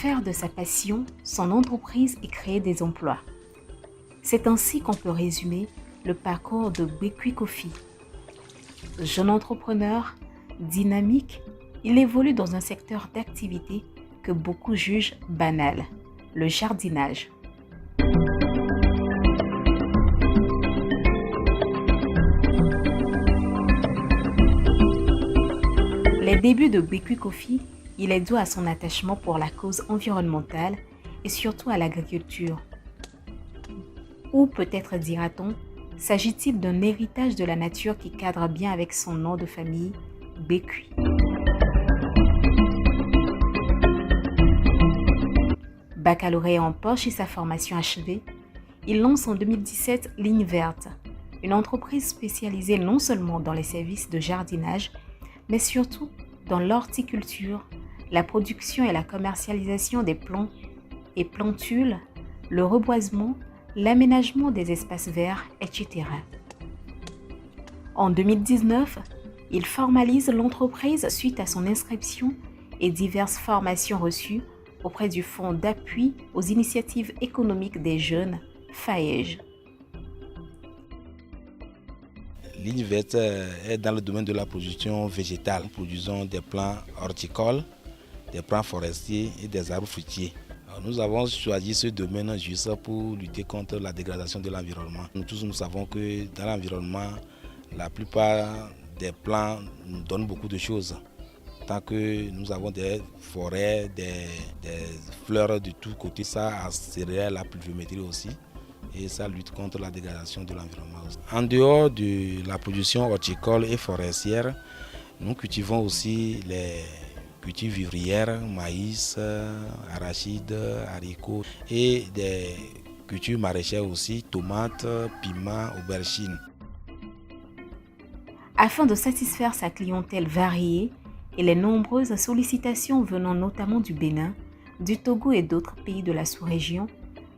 faire de sa passion son entreprise et créer des emplois. C'est ainsi qu'on peut résumer le parcours de Bekui Kofi. Jeune entrepreneur, dynamique, il évolue dans un secteur d'activité que beaucoup jugent banal, le jardinage. Les débuts de Bekui Kofi, il est dû à son attachement pour la cause environnementale et surtout à l'agriculture. Ou peut-être dira-t-on, s'agit-il d'un héritage de la nature qui cadre bien avec son nom de famille, Bekui. Baccalauréat en poche et sa formation achevée, il lance en 2017 Ligne Verte, une entreprise spécialisée non seulement dans les services de jardinage, mais surtout dans l'horticulture, la production et la commercialisation des plants et plantules, le reboisement, l'aménagement des espaces verts, etc. En 2019, il formalise l'entreprise suite à son inscription et diverses formations reçues auprès du Fonds d'appui aux initiatives économiques des jeunes, FAEJ. Ligne Verte est dans le domaine de la production végétale. Nous produisons des plants horticoles, des plants forestiers et des arbres fruitiers. Alors, nous avons choisi ce domaine juste pour lutter contre la dégradation de l'environnement. Nous tous nous savons que dans l'environnement, la plupart des plants nous donnent beaucoup de choses. Tant que nous avons des forêts, des fleurs de tous côtés, ça accélère la pluviométrie aussi. Et ça lutte contre la dégradation de l'environnement. En dehors de la production horticole et forestière, nous cultivons aussi les cultures vivrières, maïs, arachides, haricots et des cultures maraîchères aussi, tomates, piments, aubergines. Afin de satisfaire sa clientèle variée et les nombreuses sollicitations venant notamment du Bénin, du Togo et d'autres pays de la sous-région,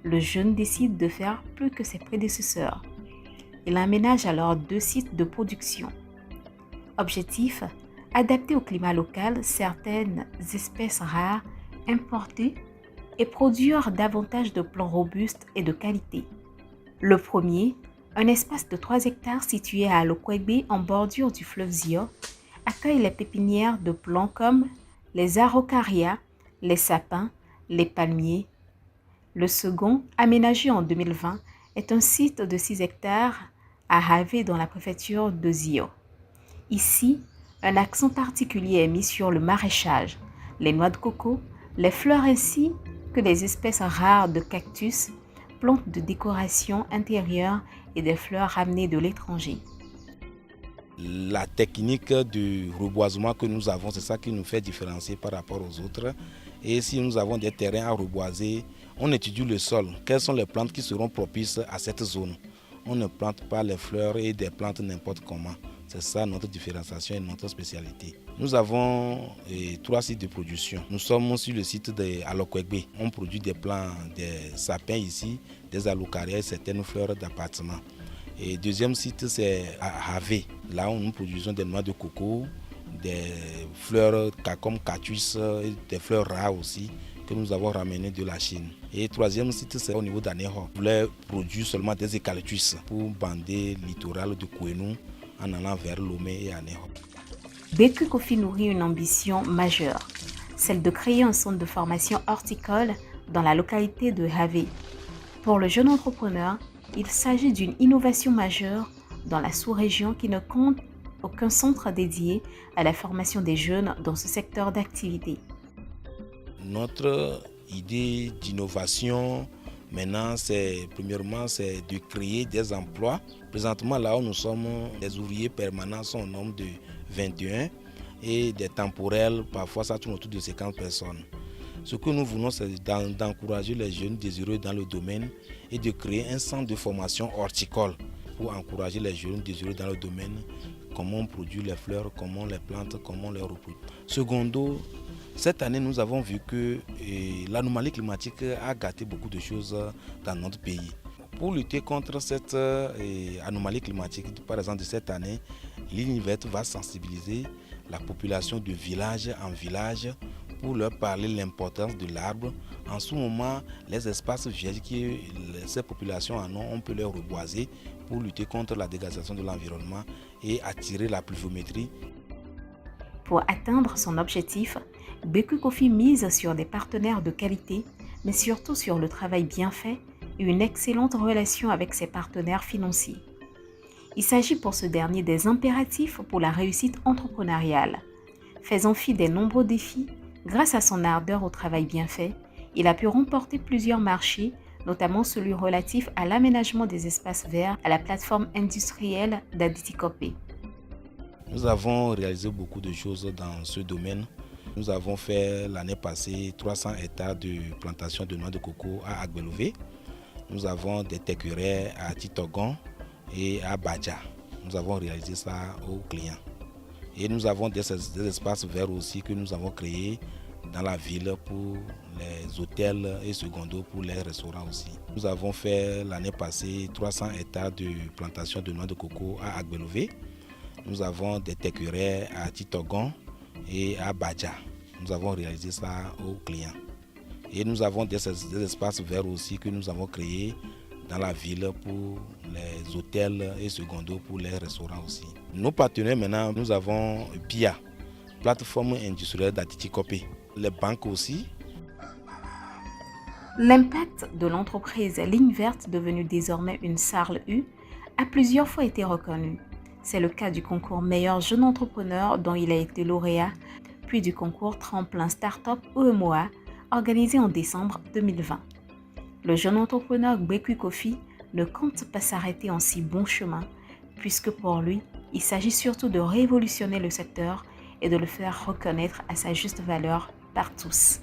le jeune décide de faire plus que ses prédécesseurs. Il aménage alors 2 sites de production. Objectif, adapter au climat local certaines espèces rares importées et produire davantage de plants robustes et de qualité. Le premier, un espace de 3 hectares situé à Alokwebe en bordure du fleuve Zio, accueille les pépinières de plants comme les araucarias, les sapins, les palmiers. Le second, aménagé en 2020, est un site de 6 hectares à Havé dans la préfecture de Zio. Ici, un accent particulier est mis sur le maraîchage, les noix de coco, les fleurs ainsi que les espèces rares de cactus, plantes de décoration intérieure et des fleurs ramenées de l'étranger. La technique de reboisement que nous avons, c'est ça qui nous fait différencier par rapport aux autres. Et si nous avons des terrains à reboiser, on étudie le sol. Quelles sont les plantes qui seront propices à cette zone? On ne plante pas les fleurs et des plantes n'importe comment. C'est ça notre différenciation et notre spécialité. Nous avons 3 sites de production. Nous sommes sur le site de Alokwebe. On produit des plants, des sapins ici, des araucarias et certaines fleurs d'appartement. Et deuxième site, c'est à Havé. Là où nous produisons des noix de coco, des fleurs comme cactus, des fleurs rares aussi, que nous avons ramenées de la Chine. Et troisième site, c'est au niveau d'Aneho. On voulait produire seulement des eucalyptus pour bander le littoral de Kouenou en allant vers Lomé et Aneho. Bekui Kofi nourrit une ambition majeure, celle de créer un centre de formation horticole dans la localité de Havé. Pour le jeune entrepreneur, il s'agit d'une innovation majeure dans la sous-région qui ne compte aucun centre dédié à la formation des jeunes dans ce secteur d'activité. Notre idée d'innovation maintenant, premièrement, c'est de créer des emplois. Présentement, là où nous sommes, les ouvriers permanents sont au nombre de 21 et des temporels, parfois ça tourne autour de 50 personnes. Ce que nous voulons, c'est d'encourager les jeunes désireux dans le domaine et de créer un centre de formation horticole pour encourager les jeunes désireux dans le domaine, comment on produit les fleurs, comment on les plante, comment on les reproduit. Secondo, cette année, nous avons vu que l'anomalie climatique a gâté beaucoup de choses dans notre pays. Pour lutter contre cette anomalie climatique, par exemple de cette année, Ligne Verte va sensibiliser la population de village en village pour leur parler de l'importance de l'arbre. En ce moment, les espaces vierges que ces populations en ont, on peut les reboiser pour lutter contre la dégradation de l'environnement et attirer la pluviométrie. Pour atteindre son objectif, Beku Coffee mise sur des partenaires de qualité, mais surtout sur le travail bien fait et une excellente relation avec ses partenaires financiers. Il s'agit pour ce dernier des impératifs pour la réussite entrepreneuriale. Faisant fi des nombreux défis, grâce à son ardeur au travail bien fait, il a pu remporter plusieurs marchés, notamment celui relatif à l'aménagement des espaces verts à la plateforme industrielle d'Aditi-Copé. Nous avons réalisé beaucoup de choses dans ce domaine. Nous avons fait l'année passée 300 hectares de plantation de noix de coco à Agbelové. Nous avons des teckeraires à Titogon et à Badja. Nous avons réalisé ça aux clients. Et nous avons des espaces verts aussi que nous avons créés dans la ville pour les hôtels et secondos pour les restaurants aussi. Nous avons fait l'année passée 300 hectares de plantation de noix de coco à Agbelové. Nous avons des teckeraires à Titogon et à Badja. Nous avons réalisé ça aux clients. Et nous avons des espaces verts aussi que nous avons créés dans la ville pour les hôtels et secondos pour les restaurants aussi. Nos partenaires maintenant, nous avons PIA, plateforme industrielle d'Aditi-Copé, les banques aussi. L'impact de l'entreprise Ligne Verte, devenue désormais une SARL-U, a plusieurs fois été reconnu. C'est le cas du concours Meilleur Jeune Entrepreneur dont il a été lauréat, puis du concours Tremplin Startup UEMOA organisé en décembre 2020. Le jeune entrepreneur Beku Coffee ne compte pas s'arrêter en si bon chemin, puisque pour lui, il s'agit surtout de révolutionner le secteur et de le faire reconnaître à sa juste valeur par tous.